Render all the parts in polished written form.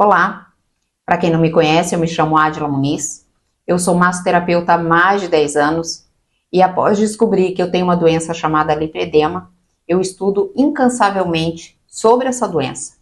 Olá, para quem não me conhece, eu me chamo Adila Muniz, eu sou massoterapeuta há mais de 10 anos e após descobrir que eu tenho uma doença chamada lipedema, eu estudo incansavelmente sobre essa doença,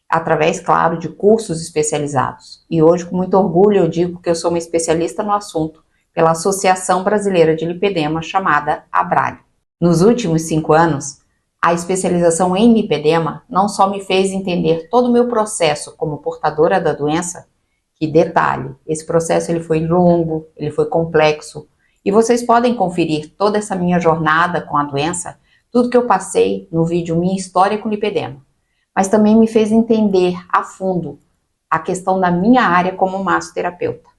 através, claro, de cursos especializados. E hoje, com muito orgulho, eu digo que eu sou uma especialista no assunto pela Associação Brasileira de Lipedema, chamada ABRALI. Nos últimos 5 anos, a especialização em lipedema não só me fez entender todo o meu processo como portadora da doença, que detalhe, esse processo ele foi longo, ele foi complexo, e vocês podem conferir toda essa minha jornada com a doença, tudo que eu passei no vídeo Minha História com Lipedema, mas também me fez entender a fundo a questão da minha área como massoterapeuta.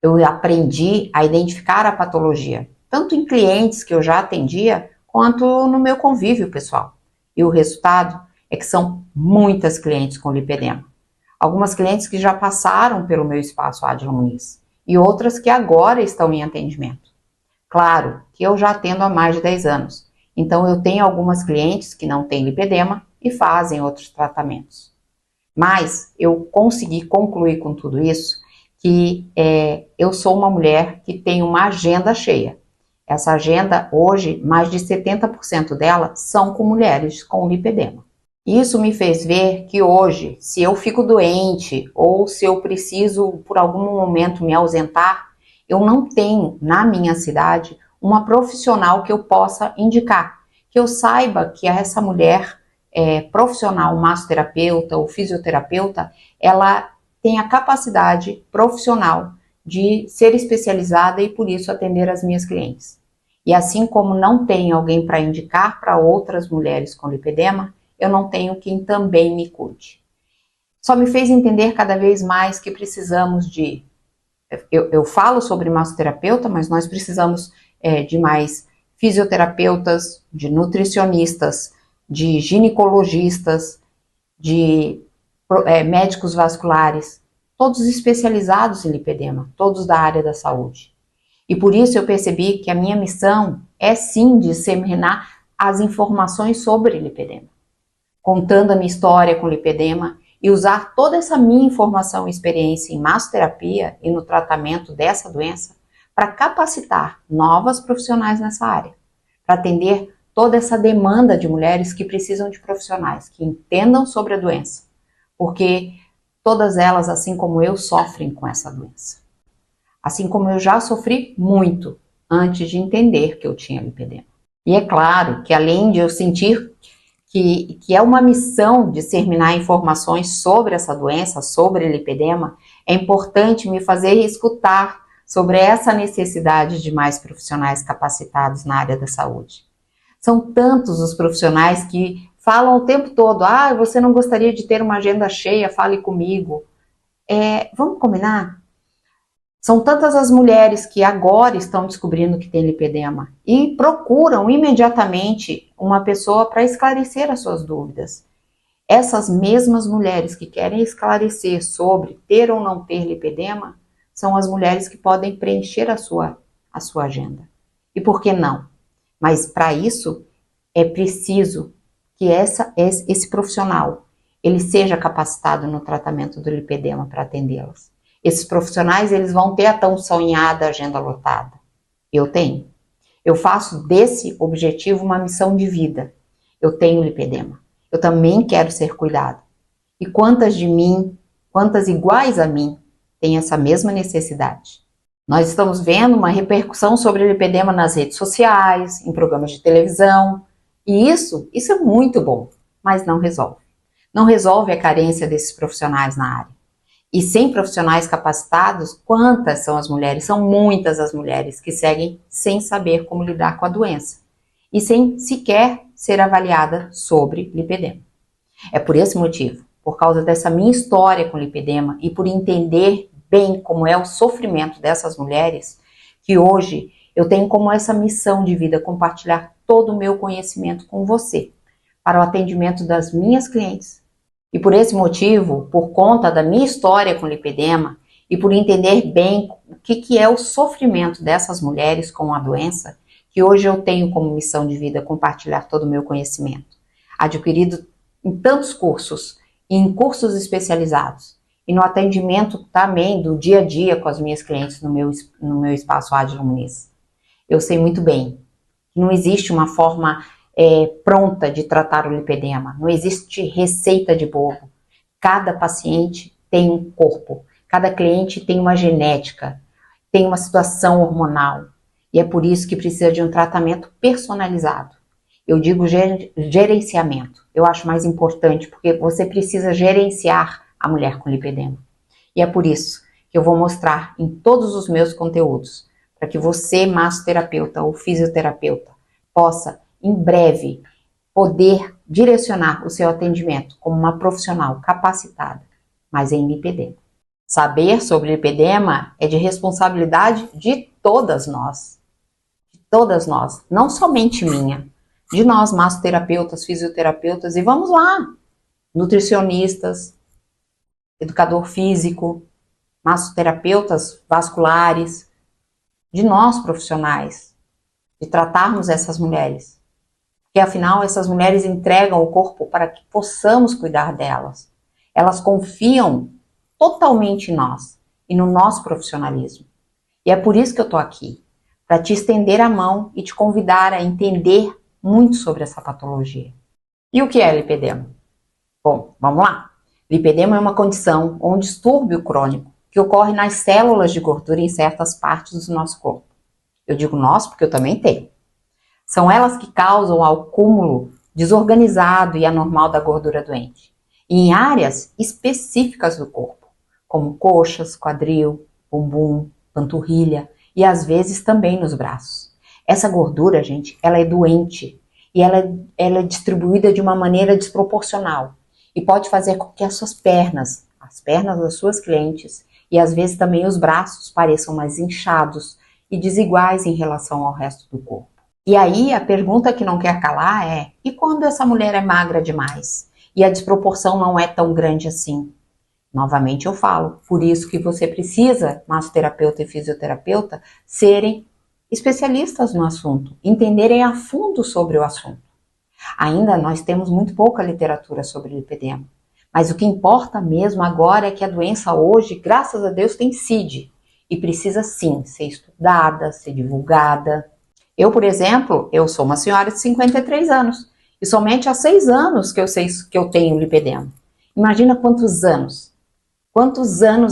Eu aprendi a identificar a patologia, tanto em clientes que eu já atendia, quanto no meu convívio pessoal. E o resultado é que são muitas clientes com lipedema. Algumas clientes que já passaram pelo meu espaço Adila Muniz e outras que agora estão em atendimento. Claro que eu já atendo há mais de 10 anos, então eu tenho algumas clientes que não têm lipedema e fazem outros tratamentos. Mas eu consegui concluir com tudo isso que eu sou uma mulher que tem uma agenda cheia. Essa agenda, hoje, mais de 70% dela são com mulheres com lipedema. Isso me fez ver que hoje, se eu fico doente ou se eu preciso, por algum momento, me ausentar, eu não tenho, na minha cidade, uma profissional que eu possa indicar. Que eu saiba que essa mulher profissional, massoterapeuta ou fisioterapeuta, ela tem a capacidade profissional de ser especializada e por isso atender as minhas clientes. E assim como não tenho alguém para indicar para outras mulheres com lipedema, eu não tenho quem também me cuide. Só me fez entender cada vez mais que precisamos de... Eu falo sobre massoterapeuta, mas nós precisamos de mais fisioterapeutas, de nutricionistas, de ginecologistas, de médicos vasculares, todos especializados em lipedema, todos da área da saúde. E por isso eu percebi que a minha missão é sim disseminar as informações sobre lipedema, contando a minha história com lipedema e usar toda essa minha informação e experiência em massoterapia e no tratamento dessa doença para capacitar novas profissionais nessa área, para atender toda essa demanda de mulheres que precisam de profissionais que entendam sobre a doença, porque todas elas, assim como eu, sofrem com essa doença. Assim como eu já sofri muito antes de entender que eu tinha lipedema. E é claro que além de eu sentir que é uma missão disseminar informações sobre essa doença, sobre lipedema, é importante me fazer escutar sobre essa necessidade de mais profissionais capacitados na área da saúde. São tantos os profissionais que falam o tempo todo, você não gostaria de ter uma agenda cheia, fale comigo. Vamos combinar? São tantas as mulheres que agora estão descobrindo que tem lipedema e procuram imediatamente uma pessoa para esclarecer as suas dúvidas. Essas mesmas mulheres que querem esclarecer sobre ter ou não ter lipedema são as mulheres que podem preencher a sua agenda. E por que não? Mas para isso é preciso que esse profissional ele seja capacitado no tratamento do lipedema para atendê-las. Esses profissionais, eles vão ter a tão sonhada agenda lotada. Eu tenho. Eu faço desse objetivo uma missão de vida. Eu tenho lipedema. Eu também quero ser cuidado. E quantas de mim, quantas iguais a mim, têm essa mesma necessidade? Nós estamos vendo uma repercussão sobre lipedema nas redes sociais, em programas de televisão. E isso é muito bom, mas não resolve. Não resolve a carência desses profissionais na área. E sem profissionais capacitados, quantas são as mulheres? São muitas as mulheres que seguem sem saber como lidar com a doença e sem sequer ser avaliada sobre lipedema. É por esse motivo, por causa dessa minha história com lipedema e por entender bem como é o sofrimento dessas mulheres, que hoje eu tenho como essa missão de vida compartilhar todo o meu conhecimento com você, para o atendimento das minhas clientes. E por esse motivo, por conta da minha história com lipedema e por entender bem o que é o sofrimento dessas mulheres com a doença, que hoje eu tenho como missão de vida compartilhar todo o meu conhecimento, adquirido em tantos cursos e em cursos especializados. e no atendimento também do dia a dia com as minhas clientes no meu espaço Ádila Muniz. Eu sei muito bem que não existe uma forma pronta de tratar o lipedema, não existe receita de bolo. Cada paciente tem um corpo, cada cliente tem uma genética, tem uma situação hormonal, e é por isso que precisa de um tratamento personalizado. Eu digo gerenciamento, eu acho mais importante, porque você precisa gerenciar a mulher com lipedema. E é por isso que eu vou mostrar em todos os meus conteúdos, para que você, massoterapeuta ou fisioterapeuta, possa, em breve, poder direcionar o seu atendimento como uma profissional capacitada, mas em lipedema. Saber sobre lipedema é de responsabilidade de todas nós. De todas nós, não somente minha. De nós, massoterapeutas, fisioterapeutas, e vamos lá, nutricionistas, educador físico, massoterapeutas vasculares, de nós profissionais, de tratarmos essas mulheres. Porque afinal essas mulheres entregam o corpo para que possamos cuidar delas. Elas confiam totalmente em nós e no nosso profissionalismo. E é por isso que eu estou aqui, para te estender a mão e te convidar a entender muito sobre essa patologia. E o que é lipedema? Bom, vamos lá. Lipedema é uma condição ou um distúrbio crônico que ocorre nas células de gordura em certas partes do nosso corpo. Eu digo nosso porque eu também tenho. São elas que causam o acúmulo desorganizado e anormal da gordura doente, em áreas específicas do corpo, como coxas, quadril, bumbum, panturrilha e às vezes também nos braços. Essa gordura, gente, ela é doente e ela é distribuída de uma maneira desproporcional e pode fazer com que as pernas das suas clientes e às vezes também os braços pareçam mais inchados e desiguais em relação ao resto do corpo. E aí a pergunta que não quer calar é: e quando essa mulher é magra demais? E a desproporção não é tão grande assim? Novamente eu falo, por isso que você precisa, massoterapeuta e fisioterapeuta, serem especialistas no assunto, entenderem a fundo sobre o assunto. Ainda nós temos muito pouca literatura sobre lipedema, mas o que importa mesmo agora é que a doença hoje, graças a Deus, tem CID e precisa sim ser estudada, ser divulgada. Eu, por exemplo, eu sou uma senhora de 53 anos e somente há 6 anos que eu sei que eu tenho lipedema. Imagina quantos anos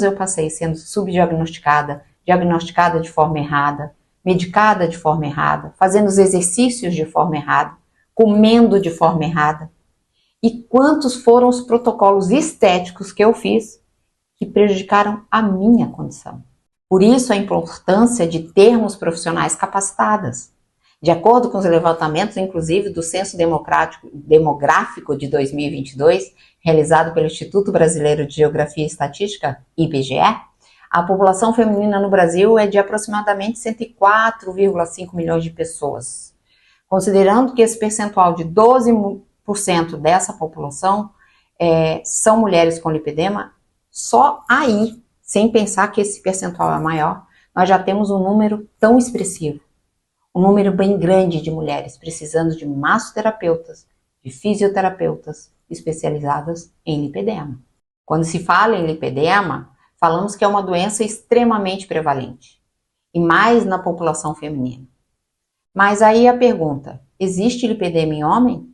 eu passei sendo subdiagnosticada, diagnosticada de forma errada, medicada de forma errada, fazendo os exercícios de forma errada, comendo de forma errada. E quantos foram os protocolos estéticos que eu fiz que prejudicaram a minha condição. Por isso a importância de termos profissionais capacitadas. De acordo com os levantamentos, inclusive, do Censo Demográfico de 2022, realizado pelo Instituto Brasileiro de Geografia e Estatística, IBGE, a população feminina no Brasil é de aproximadamente 104,5 milhões de pessoas. Considerando que esse percentual de 12% dessa população são mulheres com lipedema, só aí, sem pensar que esse percentual é maior, nós já temos um número tão expressivo. Um número bem grande de mulheres precisando de massoterapeutas, de fisioterapeutas especializadas em lipedema. Quando se fala em lipedema, falamos que é uma doença extremamente prevalente, e mais na população feminina. Mas aí a pergunta, existe lipedema em homem?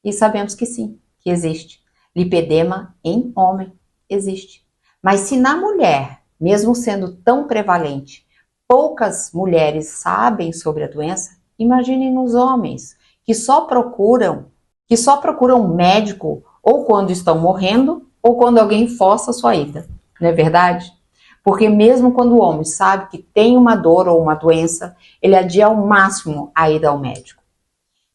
E sabemos que sim, que existe. Lipedema em homem existe. Mas se na mulher, mesmo sendo tão prevalente, poucas mulheres sabem sobre a doença, imaginem nos homens, que só procuram médico ou quando estão morrendo ou quando alguém força a sua ida. Não é verdade? Porque mesmo quando o homem sabe que tem uma dor ou uma doença, ele adia ao máximo a ida ao médico.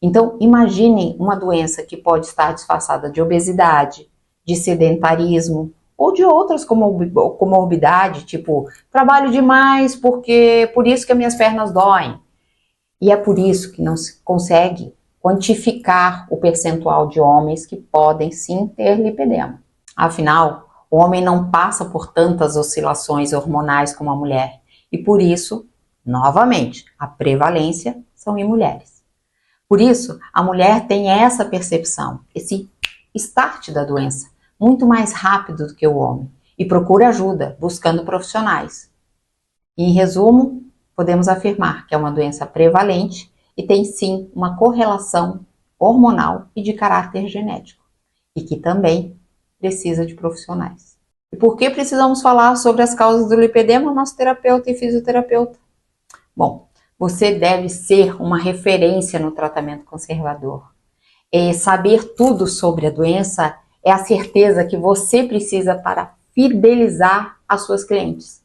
Então, imaginem uma doença que pode estar disfarçada de obesidade, de sedentarismo, ou de outras comorbidades, tipo, trabalho demais por isso que as minhas pernas doem. E é por isso que não se consegue quantificar o percentual de homens que podem sim ter lipedema. Afinal, o homem não passa por tantas oscilações hormonais como a mulher. E por isso, novamente, a prevalência são em mulheres. Por isso, a mulher tem essa percepção, esse start da doença, muito mais rápido do que o homem. e procure ajuda, buscando profissionais. Em resumo, podemos afirmar que é uma doença prevalente e tem sim uma correlação hormonal e de caráter genético, e que também precisa de profissionais. E por que precisamos falar sobre as causas do lipedema, massoterapeuta e fisioterapeuta? Bom, você deve ser uma referência no tratamento conservador. Saber tudo sobre a doença é a certeza que você precisa para fidelizar as suas clientes.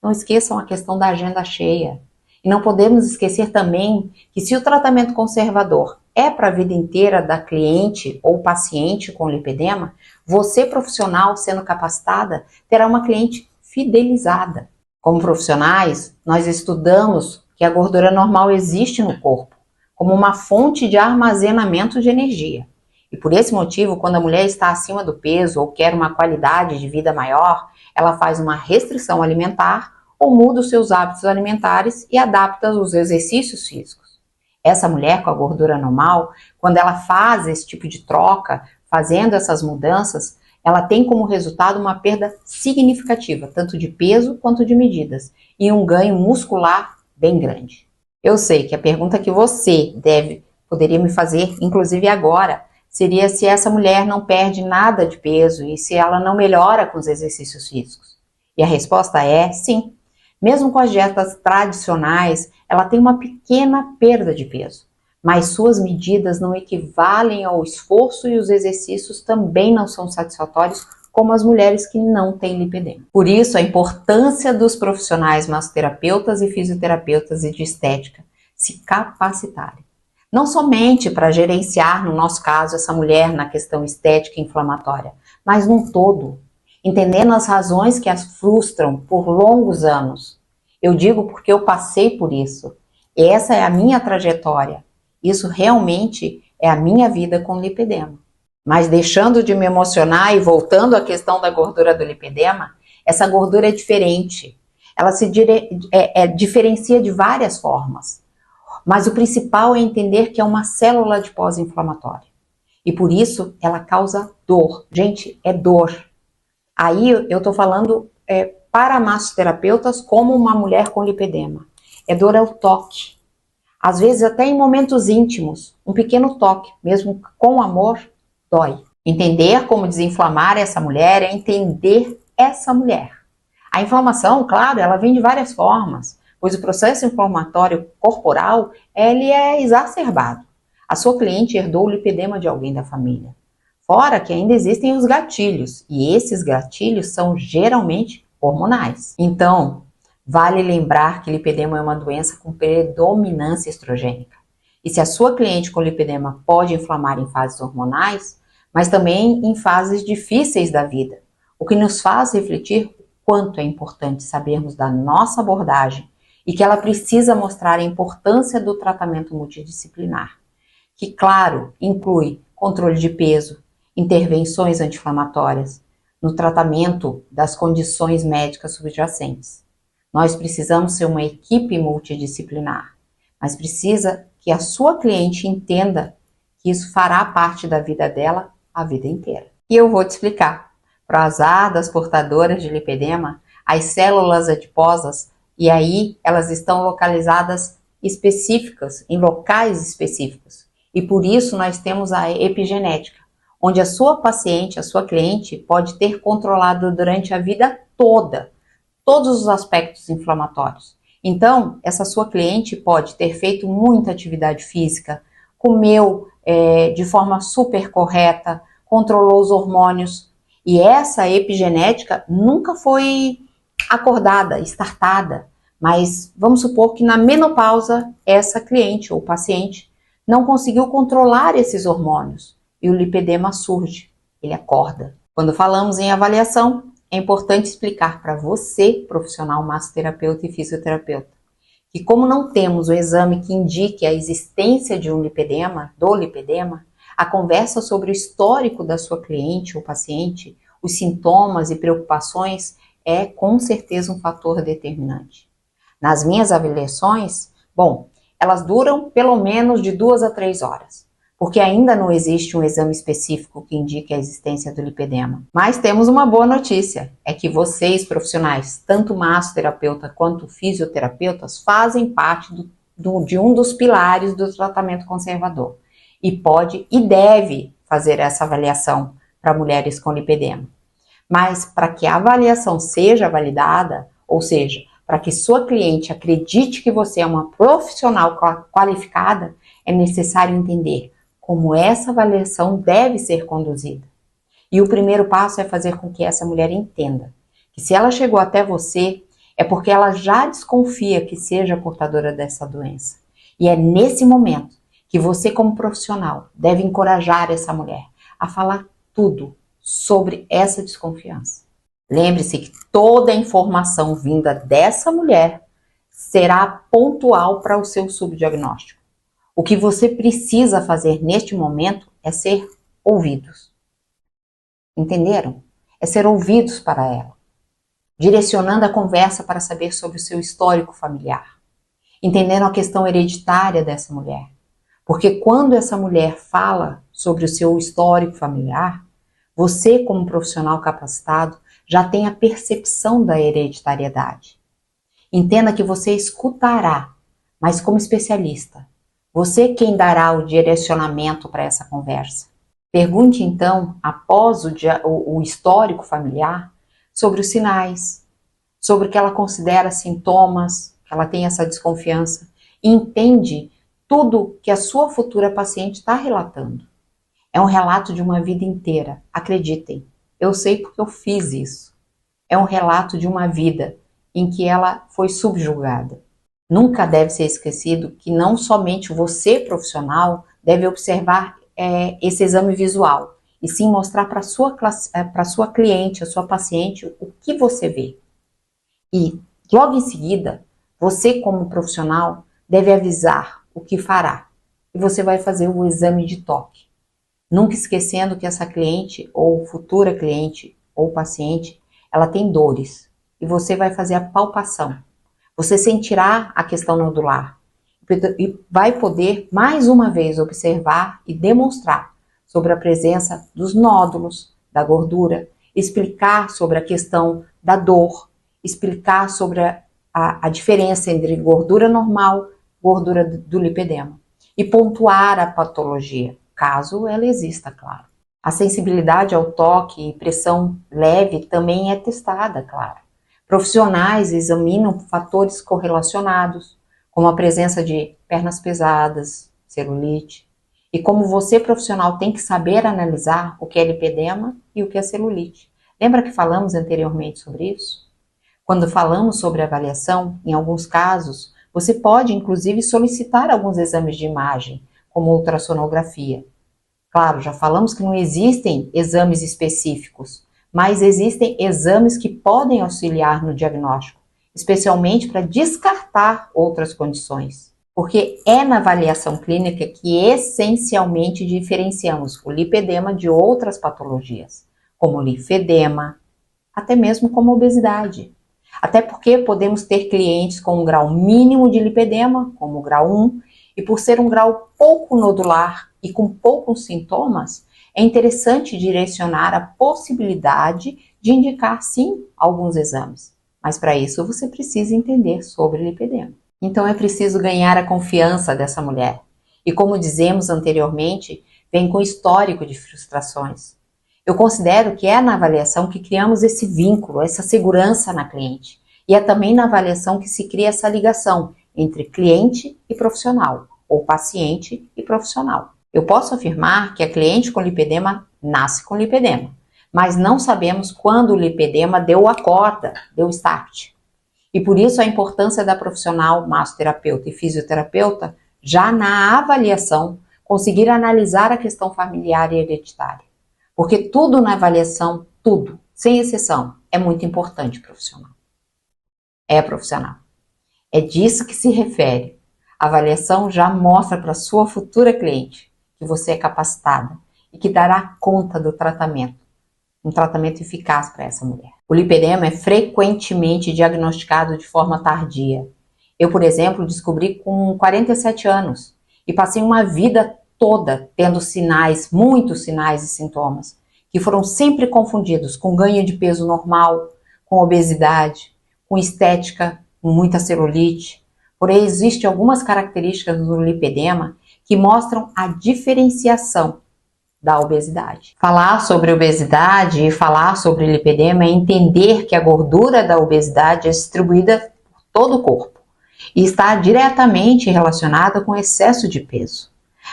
Não esqueçam a questão da agenda cheia. E não podemos esquecer também que se o tratamento conservador é para a vida inteira da cliente ou paciente com lipedema, você profissional sendo capacitada terá uma cliente fidelizada. Como profissionais, nós estudamos que a gordura normal existe no corpo como uma fonte de armazenamento de energia. E por esse motivo, quando a mulher está acima do peso ou quer uma qualidade de vida maior, ela faz uma restrição alimentar ou muda os seus hábitos alimentares e adapta os exercícios físicos. Essa mulher com a gordura normal, quando ela faz esse tipo de troca, fazendo essas mudanças, ela tem como resultado uma perda significativa, tanto de peso quanto de medidas, e um ganho muscular bem grande. Eu sei que a pergunta que você poderia me fazer, inclusive agora, seria se essa mulher não perde nada de peso e se ela não melhora com os exercícios físicos. E a resposta é sim. Mesmo com as dietas tradicionais, ela tem uma pequena perda de peso, mas suas medidas não equivalem ao esforço e os exercícios também não são satisfatórios como as mulheres que não têm lipedema. Por isso, a importância dos profissionais massoterapeutas e fisioterapeutas e de estética se capacitarem. Não somente para gerenciar, no nosso caso, essa mulher na questão estética e inflamatória, mas num todo, entendendo as razões que as frustram por longos anos. Eu digo porque eu passei por isso. Essa é a minha trajetória. Isso realmente é a minha vida com lipedema. Mas deixando de me emocionar e voltando à questão da gordura do lipedema, essa gordura é diferente. Ela se diferencia de várias formas. Mas o principal é entender que é uma célula adiposa inflamatória. E por isso ela causa dor. Gente, é dor. Aí eu estou falando para massoterapeutas como uma mulher com lipedema. É dor ao toque. Às vezes até em momentos íntimos, um pequeno toque, mesmo com amor, dói. Entender como desinflamar essa mulher é entender essa mulher. A inflamação, claro, ela vem de várias formas, pois o processo inflamatório corporal, ele é exacerbado. A sua cliente herdou o lipedema de alguém da família. Fora que ainda existem os gatilhos, e esses gatilhos são geralmente hormonais. Então, vale lembrar que lipedema é uma doença com predominância estrogênica. E se a sua cliente com lipedema pode inflamar em fases hormonais, mas também em fases difíceis da vida, o que nos faz refletir o quanto é importante sabermos da nossa abordagem e que ela precisa mostrar a importância do tratamento multidisciplinar, que, claro, inclui controle de peso, intervenções anti-inflamatórias, no tratamento das condições médicas subjacentes. Nós precisamos ser uma equipe multidisciplinar, mas precisa que a sua cliente entenda que isso fará parte da vida dela a vida inteira. E eu vou te explicar. Para o azar das portadoras de lipedema, as células adiposas, e aí elas estão localizadas específicas, em locais específicos. E por isso nós temos a epigenética, onde a sua paciente, a sua cliente, pode ter controlado durante a vida toda, todos os aspectos inflamatórios. Então, essa sua cliente pode ter feito muita atividade física, comeu de forma super correta, controlou os hormônios, e essa epigenética nunca foi acordada, startada, mas vamos supor que na menopausa essa cliente ou paciente não conseguiu controlar esses hormônios e o lipedema surge, ele acorda. Quando falamos em avaliação, é importante explicar para você, profissional massoterapeuta e fisioterapeuta, que como não temos o exame que indique a existência de um lipedema, do lipedema, a conversa sobre o histórico da sua cliente ou paciente, os sintomas e preocupações é com certeza um fator determinante. Nas minhas avaliações, bom, elas duram pelo menos de 2 a 3 horas, porque ainda não existe um exame específico que indique a existência do lipedema. Mas temos uma boa notícia, é que vocês, profissionais, tanto massoterapeuta quanto fisioterapeutas, fazem parte de um dos pilares do tratamento conservador e pode e deve fazer essa avaliação para mulheres com lipedema. Mas para que a avaliação seja validada, ou seja, para que sua cliente acredite que você é uma profissional qualificada, é necessário entender como essa avaliação deve ser conduzida. E o primeiro passo é fazer com que essa mulher entenda que se ela chegou até você, é porque ela já desconfia que seja portadora dessa doença. E é nesse momento que você, como profissional, deve encorajar essa mulher a falar tudo sobre essa desconfiança. Lembre-se que toda a informação vinda dessa mulher será pontual para o seu subdiagnóstico. O que você precisa fazer neste momento é ser ouvidos. Entenderam? É ser ouvidos para ela, direcionando a conversa para saber sobre o seu histórico familiar, entendendo a questão hereditária dessa mulher. Porque quando essa mulher fala sobre o seu histórico familiar, você, como profissional capacitado, já tem a percepção da hereditariedade. Entenda que você escutará, mas como especialista. Você quem dará o direcionamento para essa conversa. Pergunte então, após o histórico familiar, sobre os sinais, sobre o que ela considera sintomas, que ela tem essa desconfiança, e entende tudo que a sua futura paciente está relatando. É um relato de uma vida inteira, acreditem, eu sei porque eu fiz isso. É um relato de uma vida em que ela foi subjugada. Nunca deve ser esquecido que não somente você, profissional, deve observar esse exame visual, e sim mostrar para a sua cliente, a sua paciente, o que você vê. E, logo em seguida, você, como profissional, deve avisar o que fará. E você vai fazer o exame de toque. Nunca esquecendo que essa cliente, ou futura cliente, ou paciente, ela tem dores. E você vai fazer a palpação. Você sentirá a questão nodular e vai poder, mais uma vez, observar e demonstrar sobre a presença dos nódulos, da gordura, explicar sobre a questão da dor, explicar sobre a diferença entre gordura normal e gordura do lipedema e pontuar a patologia, caso ela exista, claro. A sensibilidade ao toque e pressão leve também é testada, claro. Profissionais examinam fatores correlacionados, como a presença de pernas pesadas, celulite, e como você, profissional, tem que saber analisar o que é lipedema e o que é celulite. Lembra que falamos anteriormente sobre isso? Quando falamos sobre avaliação, em alguns casos, você pode, inclusive, solicitar alguns exames de imagem, como ultrassonografia. Claro, já falamos que não existem exames específicos, mas existem exames que podem auxiliar no diagnóstico, especialmente para descartar outras condições. Porque é na avaliação clínica que essencialmente diferenciamos o lipedema de outras patologias, como linfedema, até mesmo como obesidade. Até porque podemos ter clientes com um grau mínimo de lipedema, como o grau 1, e por ser um grau pouco nodular e com poucos sintomas, é interessante direcionar a possibilidade de indicar, sim, alguns exames. Mas para isso você precisa entender sobre lipedema. Então é preciso ganhar a confiança dessa mulher. E como dizemos anteriormente, vem com histórico de frustrações. Eu considero que é na avaliação que criamos esse vínculo, essa segurança na cliente. E é também na avaliação que se cria essa ligação entre cliente e profissional, ou paciente e profissional. Eu posso afirmar que a cliente com lipedema nasce com lipedema, mas não sabemos quando o lipedema deu a corda, deu start. E por isso a importância da profissional massoterapeuta e fisioterapeuta, já na avaliação, conseguir analisar a questão familiar e hereditária. Porque tudo na avaliação, tudo, sem exceção, é muito importante, profissional. É profissional. É disso que se refere. A avaliação já mostra para a sua futura cliente que você é capacitada e que dará conta do tratamento. Um tratamento eficaz para essa mulher. O lipedema é frequentemente diagnosticado de forma tardia. Eu, por exemplo, descobri com 47 anos e passei uma vida toda tendo sinais, muitos sinais e sintomas, que foram sempre confundidos com ganho de peso normal, com obesidade, com estética, com muita celulite. Porém, existem algumas características do lipedema que mostram a diferenciação da obesidade. Falar sobre obesidade e falar sobre lipedema é entender que a gordura da obesidade é distribuída por todo o corpo e está diretamente relacionada com o excesso de peso.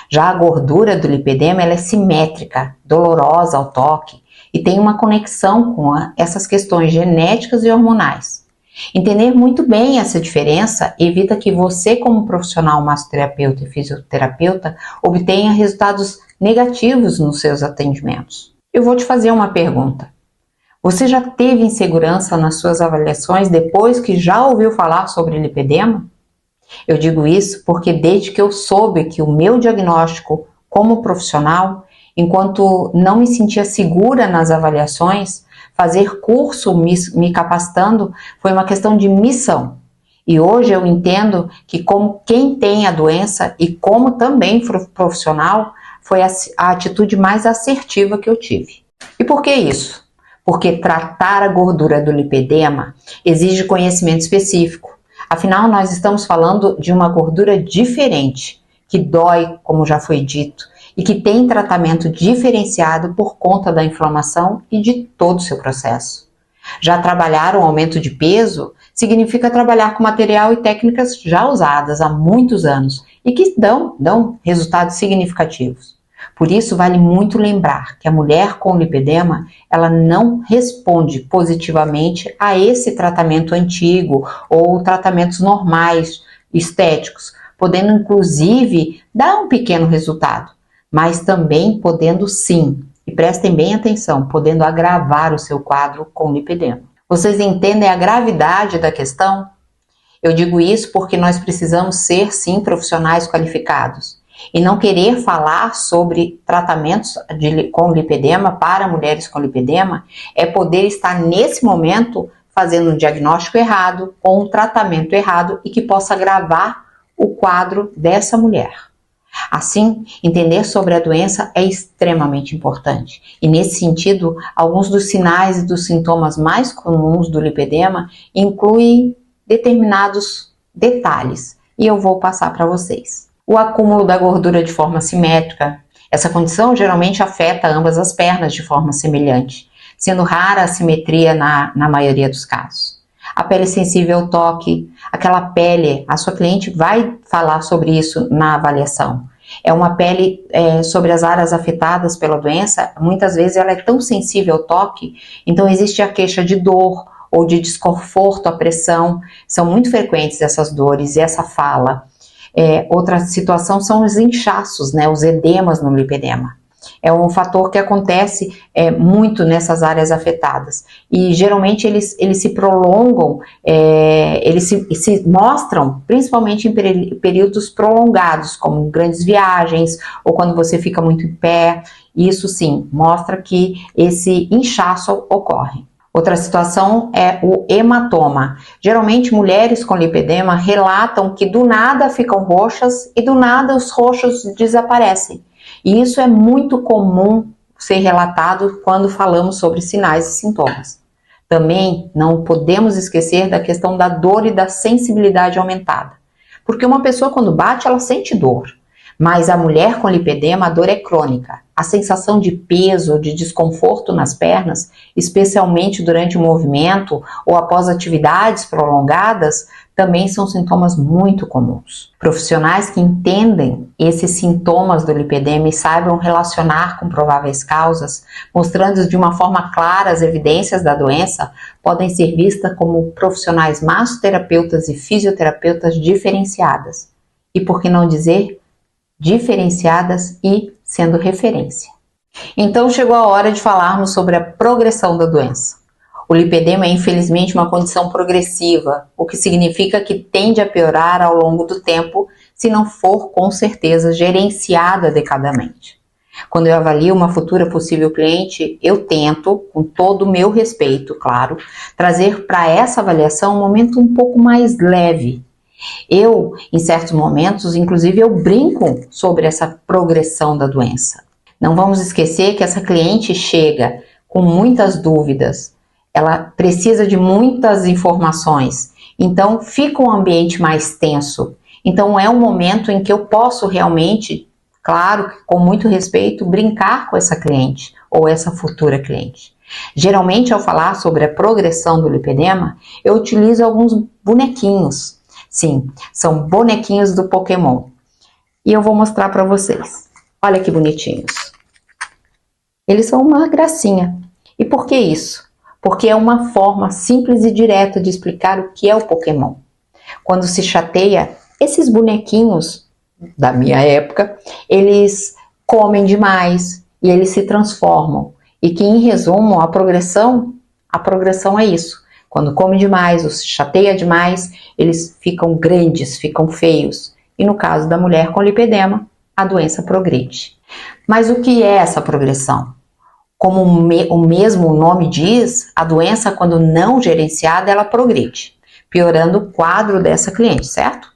Já a gordura do lipedema ela é simétrica, dolorosa ao toque e tem uma conexão com essas questões genéticas e hormonais. Entender muito bem essa diferença evita que você, como profissional massoterapeuta e fisioterapeuta, obtenha resultados negativos nos seus atendimentos. Eu vou te fazer uma pergunta. Você já teve insegurança nas suas avaliações depois que já ouviu falar sobre lipedema? Eu digo isso porque desde que eu soube que o meu diagnóstico como profissional, enquanto não me sentia segura nas avaliações, fazer curso me capacitando foi uma questão de missão. E hoje eu entendo que como quem tem a doença e como também profissional, foi a atitude mais assertiva que eu tive. E por que isso? Porque tratar a gordura do lipedema exige conhecimento específico. Afinal, nós estamos falando de uma gordura diferente, que dói, como já foi dito, e que tem tratamento diferenciado por conta da inflamação e de todo o seu processo. Já trabalhar o aumento de peso significa trabalhar com material e técnicas já usadas há muitos anos e que dão resultados significativos. Por isso, vale muito lembrar que a mulher com lipedema, ela não responde positivamente a esse tratamento antigo ou tratamentos normais, estéticos, podendo inclusive dar um pequeno resultado, mas também podendo sim, e prestem bem atenção, podendo agravar o seu quadro com lipedema. Vocês entendem a gravidade da questão? Eu digo isso porque nós precisamos ser sim profissionais qualificados. E não querer falar sobre tratamentos com lipedema para mulheres com lipedema é poder estar nesse momento fazendo um diagnóstico errado ou um tratamento errado e que possa agravar o quadro dessa mulher. Assim, entender sobre a doença é extremamente importante. E nesse sentido, alguns dos sinais e dos sintomas mais comuns do lipedema incluem determinados detalhes e eu vou passar para vocês. O acúmulo da gordura de forma simétrica. Essa condição geralmente afeta ambas as pernas de forma semelhante, sendo rara a simetria na maioria dos casos. A pele sensível ao toque, aquela pele, a sua cliente vai falar sobre isso na avaliação. É uma pele sobre as áreas afetadas pela doença, muitas vezes ela é tão sensível ao toque, então existe a queixa de dor ou de desconforto à pressão, são muito frequentes essas dores e essa fala. Outra situação são os inchaços, né, os edemas no lipedema. É um fator que acontece muito nessas áreas afetadas e geralmente eles se prolongam, eles se mostram principalmente em períodos prolongados, como grandes viagens ou quando você fica muito em pé. Isso sim mostra que esse inchaço ocorre. Outra situação é o hematoma. Geralmente mulheres com lipedema relatam que do nada ficam roxas e do nada os roxos desaparecem. E isso é muito comum ser relatado quando falamos sobre sinais e sintomas. Também não podemos esquecer da questão da dor e da sensibilidade aumentada. Porque uma pessoa quando bate, ela sente dor. Mas a mulher com lipedema, a dor é crônica. A sensação de peso ou de desconforto nas pernas, especialmente durante o movimento ou após atividades prolongadas, também são sintomas muito comuns. Profissionais que entendem esses sintomas do lipedema e saibam relacionar com prováveis causas, mostrando de uma forma clara as evidências da doença, podem ser vistas como profissionais massoterapeutas e fisioterapeutas diferenciadas. E por que não dizer diferenciadas e sendo referência. Então chegou a hora de falarmos sobre a progressão da doença. O lipedema é infelizmente uma condição progressiva, o que significa que tende a piorar ao longo do tempo se não for com certeza gerenciado adequadamente. Quando eu avalio uma futura possível cliente, eu tento, com todo o meu respeito, claro, trazer para essa avaliação um momento um pouco mais leve. Eu, em certos momentos, inclusive eu brinco sobre essa progressão da doença. Não vamos esquecer que essa cliente chega com muitas dúvidas, ela precisa de muitas informações, então fica um ambiente mais tenso. Então é um momento em que eu posso realmente, claro, com muito respeito, brincar com essa cliente ou essa futura cliente. Geralmente, ao falar sobre a progressão do lipedema, eu utilizo alguns bonequinhos. Sim, são bonequinhos do Pokémon. E eu vou mostrar para vocês. Olha que bonitinhos. Eles são uma gracinha. E por que isso? Porque é uma forma simples e direta de explicar o que é o Pokémon. Quando se chateia, esses bonequinhos da minha época, eles comem demais e eles se transformam. E que, em resumo, a progressão é isso. Quando come demais ou se chateia demais, eles ficam grandes, ficam feios. E no caso da mulher com lipedema, a doença progride. Mas o que é essa progressão? Como o mesmo nome diz, a doença, quando não gerenciada, ela progride, piorando o quadro dessa cliente, certo?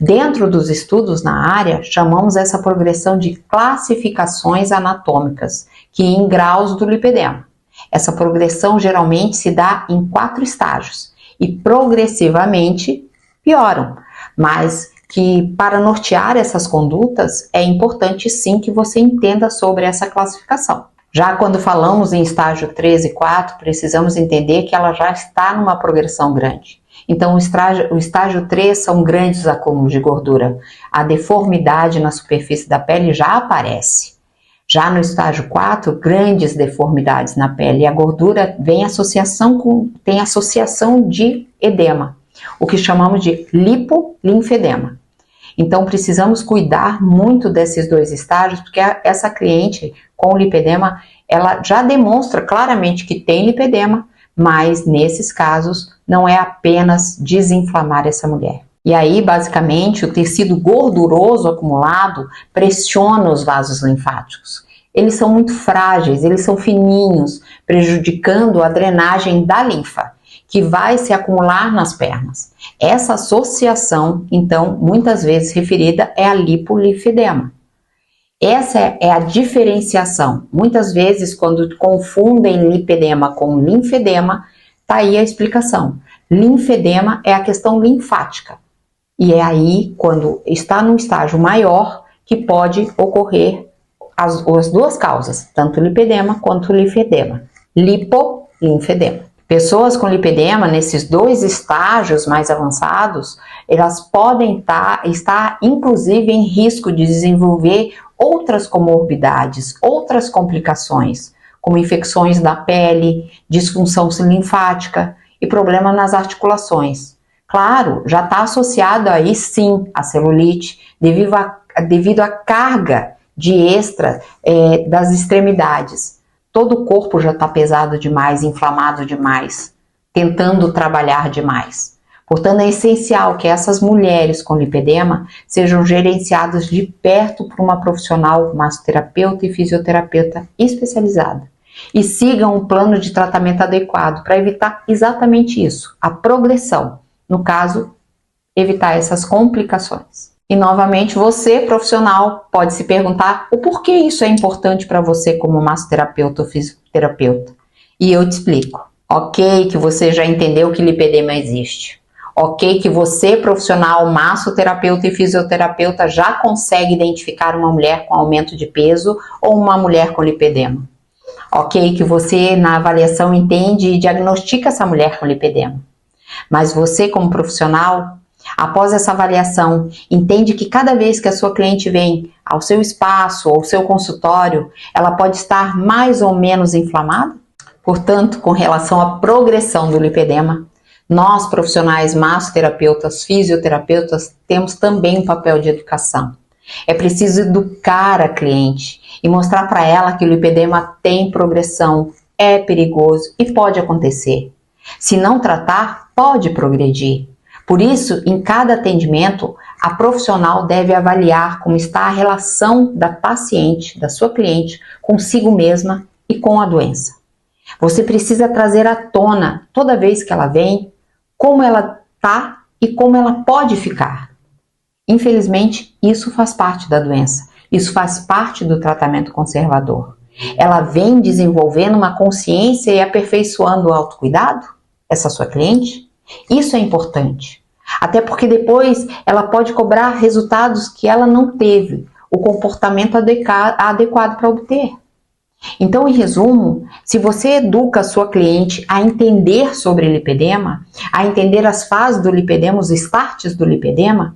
Dentro dos estudos na área, chamamos essa progressão de classificações anatômicas, que em graus do lipedema. Essa progressão geralmente se dá em 4 estágios e progressivamente pioram, mas que para nortear essas condutas é importante sim que você entenda sobre essa classificação. Já quando falamos em estágio 3 e 4, precisamos entender que ela já está numa progressão grande. Então, o estágio 3 são grandes acúmulos de gordura. A deformidade na superfície da pele já aparece. Já no estágio 4, grandes deformidades na pele. E a gordura tem associação de edema, o que chamamos de lipolinfedema. Então, precisamos cuidar muito desses 2 estágios, porque essa cliente com lipedema, ela já demonstra claramente que tem lipedema, mas nesses casos não é apenas desinflamar essa mulher. E aí, basicamente, o tecido gorduroso acumulado pressiona os vasos linfáticos. Eles são muito frágeis, eles são fininhos, prejudicando a drenagem da linfa, que vai se acumular nas pernas. Essa associação, então, muitas vezes referida é a lipolinfedema. Essa é a diferenciação. Muitas vezes, quando confundem lipedema com linfedema, tá aí a explicação. Linfedema é a questão linfática. E é aí, quando está num estágio maior, que pode ocorrer as 2 causas, tanto lipedema quanto linfedema. Lipolinfedema. Pessoas com lipedema, nesses 2 estágios mais avançados, elas podem estar inclusive em risco de desenvolver outras comorbidades, outras complicações, como infecções da pele, disfunção linfática e problema nas articulações. Claro, já está associado aí sim a celulite, devido à carga de extra das extremidades. Todo o corpo já está pesado demais, inflamado demais, tentando trabalhar demais. Portanto, é essencial que essas mulheres com lipedema sejam gerenciadas de perto por uma profissional massoterapeuta e fisioterapeuta especializada. E sigam um plano de tratamento adequado para evitar exatamente isso, a progressão. No caso, evitar essas complicações. E novamente, você, profissional, pode se perguntar o porquê isso é importante para você como massoterapeuta ou fisioterapeuta. E eu te explico. Ok, que você já entendeu que lipedema existe. Ok, que você, profissional, massoterapeuta e fisioterapeuta, já consegue identificar uma mulher com aumento de peso ou uma mulher com lipedema. Ok, que você, na avaliação, entende e diagnostica essa mulher com lipedema. Mas você, como profissional, após essa avaliação, entende que cada vez que a sua cliente vem ao seu espaço ou ao seu consultório, ela pode estar mais ou menos inflamada? Portanto, com relação à progressão do lipedema, nós, profissionais massoterapeutas, fisioterapeutas, temos também um papel de educação. É preciso educar a cliente e mostrar para ela que o lipedema tem progressão, é perigoso e pode acontecer. Se não tratar, pode progredir. Por isso, em cada atendimento, a profissional deve avaliar como está a relação da paciente, da sua cliente, consigo mesma e com a doença. Você precisa trazer à tona, toda vez que ela vem, como ela está e como ela pode ficar. Infelizmente, isso faz parte da doença, isso faz parte do tratamento conservador. Ela vem desenvolvendo uma consciência e aperfeiçoando o autocuidado, essa sua cliente? Isso é importante. Até porque depois ela pode cobrar resultados que ela não teve o comportamento adequado para obter. Então, em resumo, se você educa a sua cliente a entender sobre lipedema, a entender as fases do lipedema, os starts do lipedema,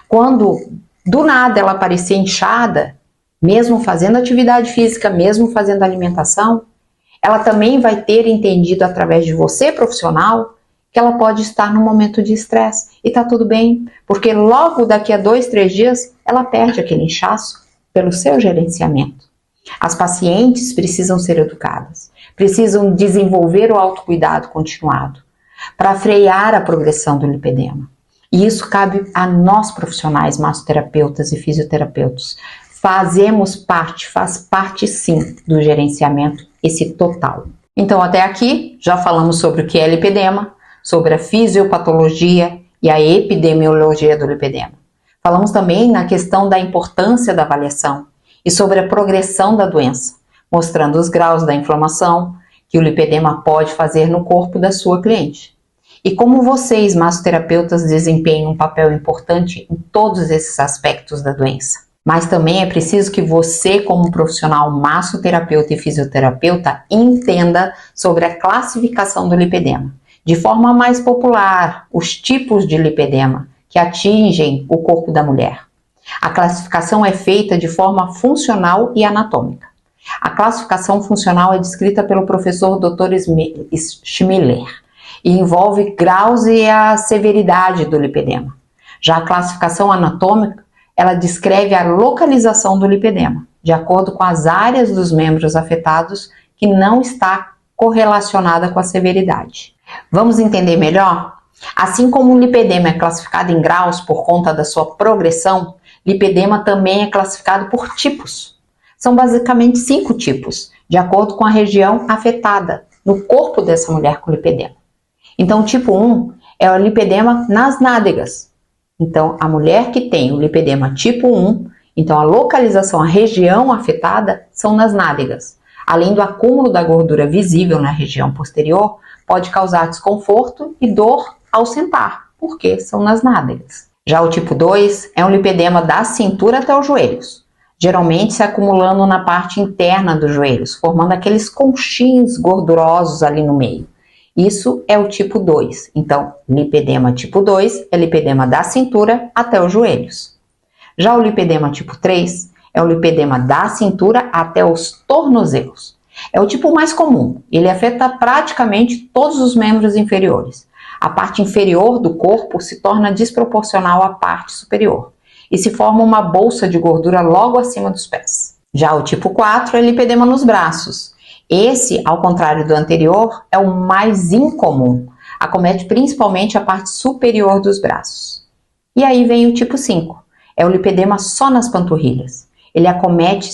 quando do nada ela aparecer inchada, mesmo fazendo atividade física, mesmo fazendo alimentação, ela também vai ter entendido através de você, profissional, que ela pode estar num momento de estresse e tá tudo bem, porque logo daqui a 2, 3 dias ela perde aquele inchaço pelo seu gerenciamento. As pacientes precisam ser educadas, precisam desenvolver o autocuidado continuado para frear a progressão do lipedema. E isso cabe a nós profissionais, massoterapeutas e fisioterapeutas. Faz parte sim do gerenciamento, esse total. Então até aqui já falamos sobre o que é lipedema, sobre a fisiopatologia e a epidemiologia do lipedema. Falamos também na questão da importância da avaliação e sobre a progressão da doença, mostrando os graus da inflamação que o lipedema pode fazer no corpo da sua cliente. E como vocês, massoterapeutas, desempenham um papel importante em todos esses aspectos da doença. Mas também é preciso que você, como profissional massoterapeuta e fisioterapeuta, entenda sobre a classificação do lipedema. De forma mais popular, os tipos de lipedema que atingem o corpo da mulher. A classificação é feita de forma funcional e anatômica. A classificação funcional é descrita pelo professor Dr. Schmiller e envolve graus e a severidade do lipedema. Já a classificação anatômica, ela descreve a localização do lipedema, de acordo com as áreas dos membros afetados que não está correlacionada com a severidade. Vamos entender melhor? Assim como o lipedema é classificado em graus por conta da sua progressão, lipedema também é classificado por tipos. São basicamente 5 tipos, de acordo com a região afetada no corpo dessa mulher com lipedema. Então, o tipo 1 é o lipedema nas nádegas. Então, a mulher que tem o lipedema tipo 1, então a localização, a região afetada são nas nádegas. Além do acúmulo da gordura visível na região posterior, pode causar desconforto e dor ao sentar, porque são nas nádegas. Já o tipo 2 é um lipedema da cintura até os joelhos, geralmente se acumulando na parte interna dos joelhos, formando aqueles conchinhos gordurosos ali no meio. Isso é o tipo 2. Então, lipedema tipo 2 é lipedema da cintura até os joelhos. Já o lipedema tipo 3 é o lipedema da cintura até os tornozelos. É o tipo mais comum. Ele afeta praticamente todos os membros inferiores. A parte inferior do corpo se torna desproporcional à parte superior e se forma uma bolsa de gordura logo acima dos pés. Já o tipo 4 é lipedema nos braços. Esse, ao contrário do anterior, é o mais incomum. Acomete principalmente a parte superior dos braços. E aí vem o tipo 5. É o lipedema só nas panturrilhas. Ele acomete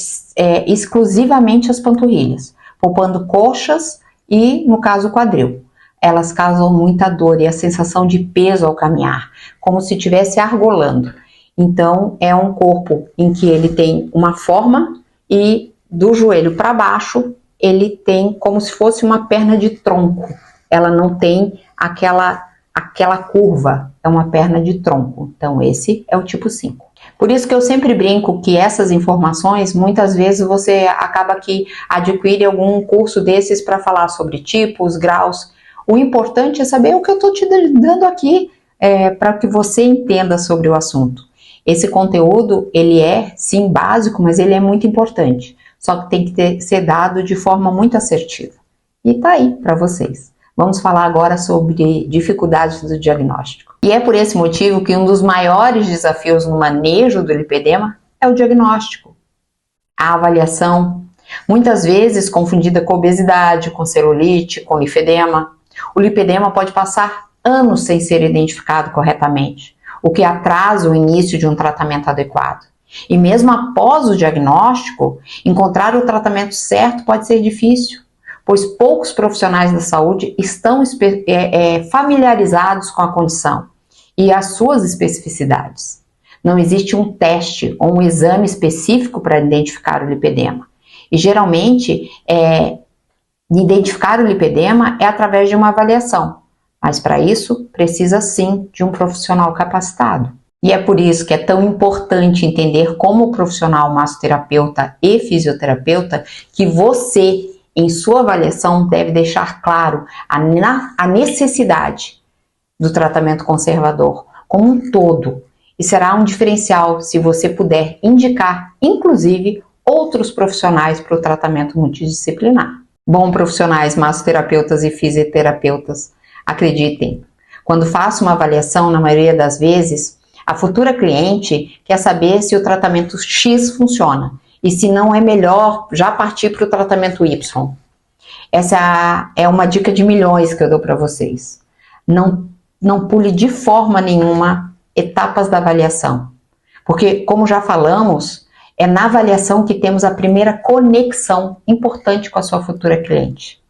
exclusivamente as panturrilhas, poupando coxas e, no caso, o quadril. Elas causam muita dor e a sensação de peso ao caminhar, como se estivesse argolando. Então, é um corpo em que ele tem uma forma e do joelho para baixo, ele tem como se fosse uma perna de tronco. Ela não tem aquela curva, é uma perna de tronco. Então, esse é o tipo 5. Por isso que eu sempre brinco que essas informações, muitas vezes você acaba que adquire algum curso desses para falar sobre tipos, graus. O importante é saber o que eu estou te dando aqui para que você entenda sobre o assunto. Esse conteúdo, ele é sim básico, mas ele é muito importante. Só que tem que ser dado de forma muito assertiva. E tá aí para vocês. Vamos falar agora sobre dificuldades do diagnóstico. E é por esse motivo que um dos maiores desafios no manejo do lipedema é o diagnóstico. A avaliação, muitas vezes confundida com obesidade, com celulite, com linfedema. O lipedema pode passar anos sem ser identificado corretamente, o que atrasa o início de um tratamento adequado. E mesmo após o diagnóstico, encontrar o tratamento certo pode ser difícil, pois poucos profissionais da saúde estão familiarizados com a condição e as suas especificidades. Não existe um teste ou um exame específico para identificar o lipedema. E geralmente, identificar o lipedema é através de uma avaliação. Mas para isso, precisa sim de um profissional capacitado. E é por isso que é tão importante entender como profissional massoterapeuta e fisioterapeuta que você, em sua avaliação, deve deixar claro a necessidade do tratamento conservador como um todo. E será um diferencial se você puder indicar, inclusive, outros profissionais para o tratamento multidisciplinar. Bom, profissionais massoterapeutas e fisioterapeutas, acreditem, quando faço uma avaliação, na maioria das vezes, a futura cliente quer saber se o tratamento X funciona e se não é melhor já partir para o tratamento Y. Essa é uma dica de milhões que eu dou para vocês. Não pule de forma nenhuma etapas da avaliação, porque, como já falamos, é na avaliação que temos a primeira conexão importante com a sua futura cliente.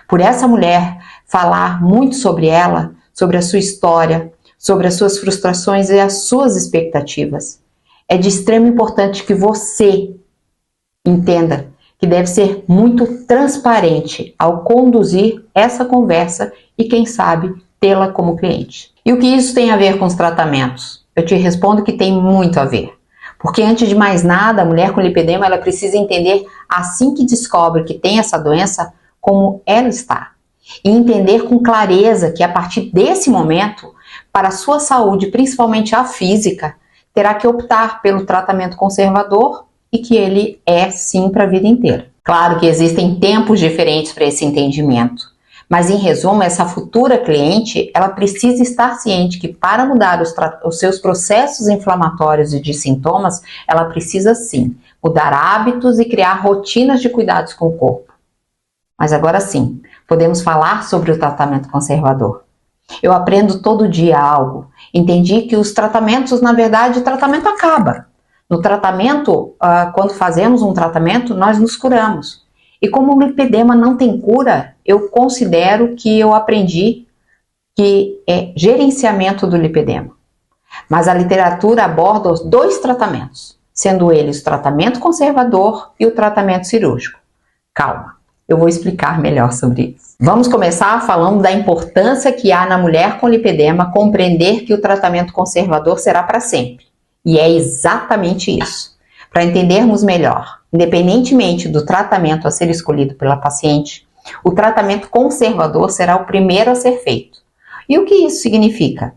Por essa mulher falar muito sobre ela, sobre a sua história, sobre as suas frustrações e as suas expectativas. É de extrema importância que você entenda que deve ser muito transparente ao conduzir essa conversa e, quem sabe, tê-la como cliente. E o que isso tem a ver com os tratamentos? Eu te respondo que tem muito a ver. Porque, antes de mais nada, a mulher com lipedema ela precisa entender, assim que descobre que tem essa doença, como ela está. E entender com clareza que, a partir desse momento, para a sua saúde, principalmente a física, terá que optar pelo tratamento conservador e que ele é sim para a vida inteira. Claro que existem tempos diferentes para esse entendimento, mas em resumo, essa futura cliente, ela precisa estar ciente que para mudar os seus processos inflamatórios e de sintomas, ela precisa sim mudar hábitos e criar rotinas de cuidados com o corpo. Mas agora sim, podemos falar sobre o tratamento conservador. Eu aprendo todo dia algo. Entendi que os tratamentos, na verdade, o tratamento acaba. No tratamento, quando fazemos um tratamento, nós nos curamos. E como o lipedema não tem cura, eu considero que eu aprendi que é gerenciamento do lipedema. Mas a literatura aborda os dois tratamentos, sendo eles o tratamento conservador e o tratamento cirúrgico. Calma. Eu vou explicar melhor sobre isso. Vamos começar falando da importância que há na mulher com lipedema compreender que o tratamento conservador será para sempre. E é exatamente isso. Para entendermos melhor, independentemente do tratamento a ser escolhido pela paciente, o tratamento conservador será o primeiro a ser feito. E o que isso significa?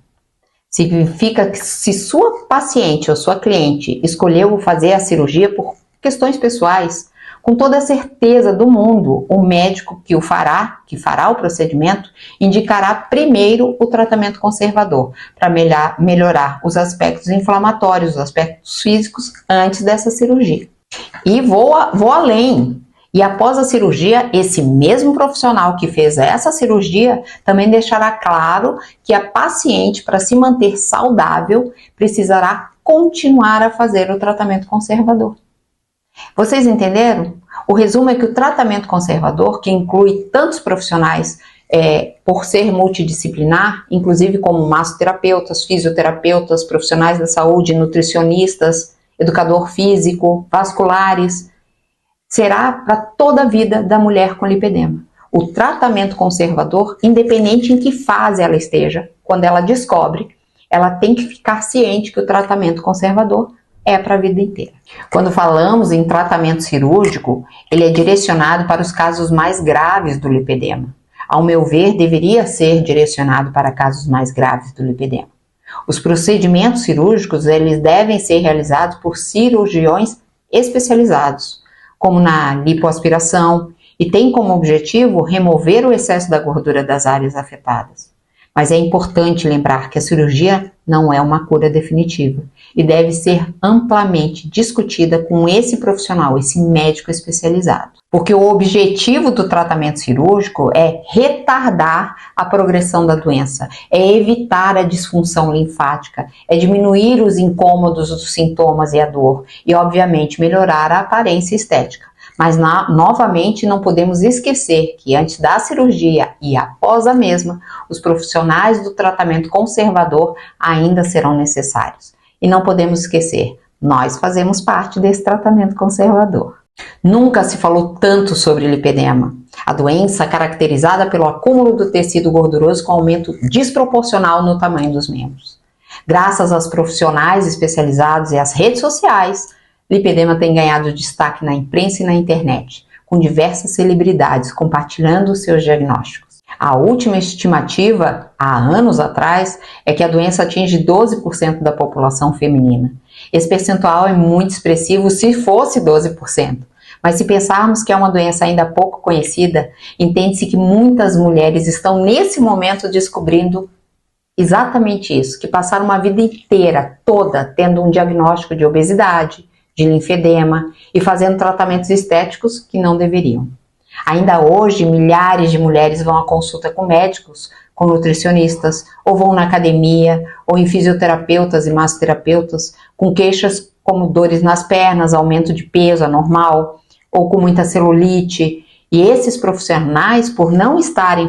Significa que se sua paciente ou sua cliente escolheu fazer a cirurgia por questões pessoais, com toda a certeza do mundo, o médico que fará o procedimento, indicará primeiro o tratamento conservador, para melhorar os aspectos inflamatórios, os aspectos físicos, antes dessa cirurgia. E vou além. E após a cirurgia, esse mesmo profissional que fez essa cirurgia também deixará claro que a paciente, para se manter saudável, precisará continuar a fazer o tratamento conservador. Vocês entenderam? O resumo é que o tratamento conservador, que inclui tantos profissionais, por ser multidisciplinar, inclusive como massoterapeutas, fisioterapeutas, profissionais da saúde, nutricionistas, educador físico, vasculares, será para toda a vida da mulher com lipedema. O tratamento conservador, independente em que fase ela esteja, quando ela descobre, ela tem que ficar ciente que o tratamento conservador é para a vida inteira. Quando falamos em tratamento cirúrgico, ele é direcionado para os casos mais graves do lipedema. Ao meu ver, deveria ser direcionado para casos mais graves do lipedema. Os procedimentos cirúrgicos, eles devem ser realizados por cirurgiões especializados, como na lipoaspiração, e tem como objetivo remover o excesso da gordura das áreas afetadas. Mas é importante lembrar que a cirurgia não é uma cura definitiva e deve ser amplamente discutida com esse profissional, esse médico especializado. Porque o objetivo do tratamento cirúrgico é retardar a progressão da doença, é evitar a disfunção linfática, é diminuir os incômodos, os sintomas e a dor e, obviamente, melhorar a aparência estética. Mas novamente não podemos esquecer que antes da cirurgia e após a mesma, os profissionais do tratamento conservador ainda serão necessários. E não podemos esquecer, nós fazemos parte desse tratamento conservador. Nunca se falou tanto sobre lipedema, a doença caracterizada pelo acúmulo do tecido gorduroso com aumento desproporcional no tamanho dos membros. Graças aos profissionais especializados e às redes sociais, lipedema tem ganhado destaque na imprensa e na internet, com diversas celebridades compartilhando seus diagnósticos. A última estimativa, há anos atrás, é que a doença atinge 12% da população feminina. Esse percentual é muito expressivo se fosse 12%. Mas se pensarmos que é uma doença ainda pouco conhecida, entende-se que muitas mulheres estão nesse momento descobrindo exatamente isso, que passaram uma vida inteira, toda, tendo um diagnóstico de obesidade, de linfedema e fazendo tratamentos estéticos que não deveriam. Ainda hoje, milhares de mulheres vão à consulta com médicos, com nutricionistas, ou vão na academia, ou em fisioterapeutas e massoterapeutas, com queixas como dores nas pernas, aumento de peso anormal, ou com muita celulite. E esses profissionais, por não estarem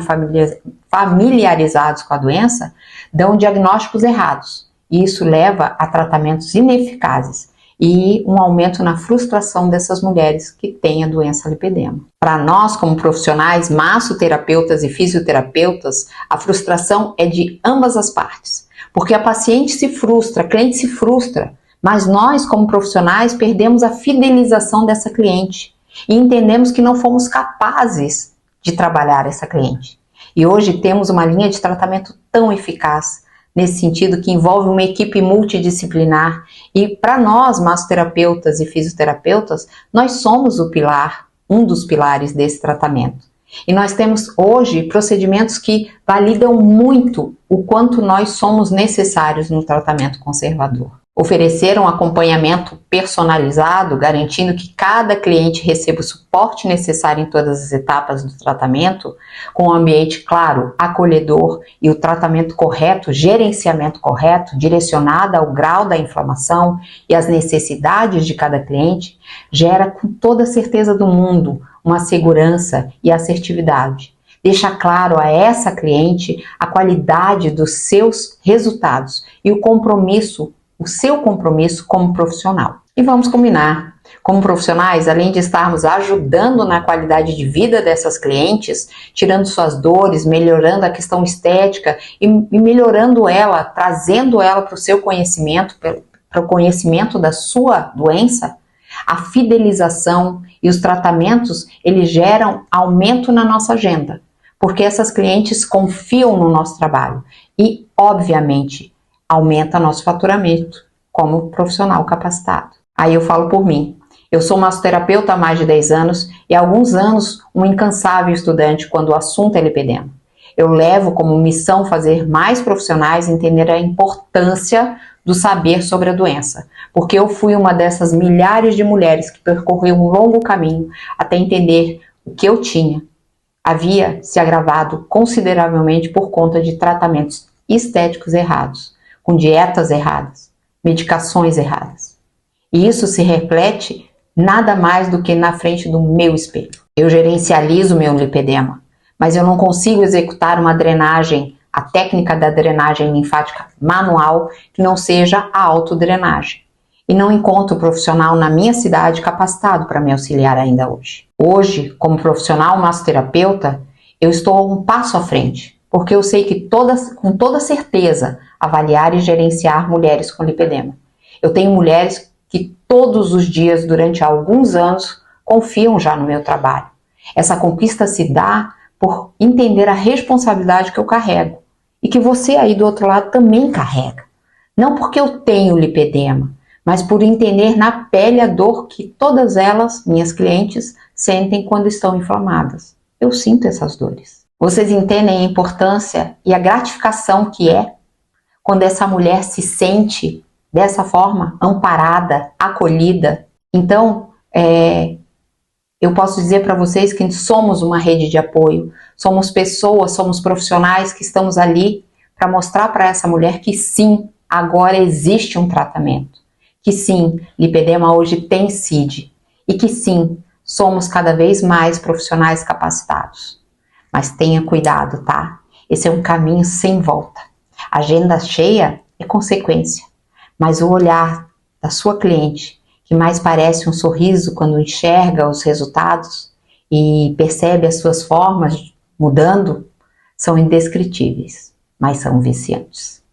familiarizados com a doença, dão diagnósticos errados. E isso leva a tratamentos ineficazes e um aumento na frustração dessas mulheres que têm a doença lipedema. Para nós, como profissionais, massoterapeutas e fisioterapeutas, a frustração é de ambas as partes, porque a paciente se frustra, a cliente se frustra, mas nós, como profissionais, perdemos a fidelização dessa cliente e entendemos que não fomos capazes de trabalhar essa cliente. E hoje temos uma linha de tratamento tão eficaz, nesse sentido, que envolve uma equipe multidisciplinar. E para nós, massoterapeutas e fisioterapeutas, nós somos o pilar, um dos pilares desse tratamento. E nós temos hoje procedimentos que validam muito o quanto nós somos necessários no tratamento conservador. Oferecer um acompanhamento personalizado, garantindo que cada cliente receba o suporte necessário em todas as etapas do tratamento, com um ambiente claro, acolhedor e o tratamento correto, gerenciamento correto, direcionado ao grau da inflamação e às necessidades de cada cliente, gera com toda a certeza do mundo uma segurança e assertividade. Deixa claro a essa cliente a qualidade dos seus resultados e o seu compromisso como profissional. E vamos combinar, como profissionais, além de estarmos ajudando na qualidade de vida dessas clientes, tirando suas dores, melhorando a questão estética e melhorando ela, trazendo ela para o seu conhecimento, para o conhecimento da sua doença, a fidelização e os tratamentos, eles geram aumento na nossa agenda, porque essas clientes confiam no nosso trabalho e, obviamente, aumenta nosso faturamento como profissional capacitado. Aí eu falo por mim. Eu sou massoterapeuta há mais de 10 anos e há alguns anos um incansável estudante quando o assunto é lipedema. Eu levo como missão fazer mais profissionais entender a importância do saber sobre a doença, porque eu fui uma dessas milhares de mulheres que percorreu um longo caminho até entender o que eu tinha. Havia se agravado consideravelmente por conta de tratamentos estéticos errados, com dietas erradas, medicações erradas. E isso se reflete nada mais do que na frente do meu espelho. Eu gerencializo meu lipedema, mas eu não consigo executar uma drenagem, a técnica da drenagem linfática manual, que não seja a autodrenagem. E não encontro profissional na minha cidade capacitado para me auxiliar ainda hoje. Hoje, como profissional massoterapeuta, eu estou um passo à frente, porque eu sei que com toda certeza avaliar e gerenciar mulheres com lipedema. Eu tenho mulheres que todos os dias, durante alguns anos, confiam já no meu trabalho. Essa conquista se dá por entender a responsabilidade que eu carrego e que você aí do outro lado também carrega. Não porque eu tenho lipedema, mas por entender na pele a dor que todas elas, minhas clientes, sentem quando estão inflamadas. Eu sinto essas dores. Vocês entendem a importância e a gratificação que é quando essa mulher se sente dessa forma, amparada, acolhida? Então, eu posso dizer para vocês que somos uma rede de apoio, somos pessoas, somos profissionais que estamos ali para mostrar para essa mulher que sim, agora existe um tratamento, que sim, lipedema hoje tem CID e que sim, somos cada vez mais profissionais capacitados. Mas tenha cuidado, tá? Esse é um caminho sem volta. Agenda cheia é consequência, mas o olhar da sua cliente, que mais parece um sorriso quando enxerga os resultados e percebe as suas formas mudando, são indescritíveis, mas são viciantes.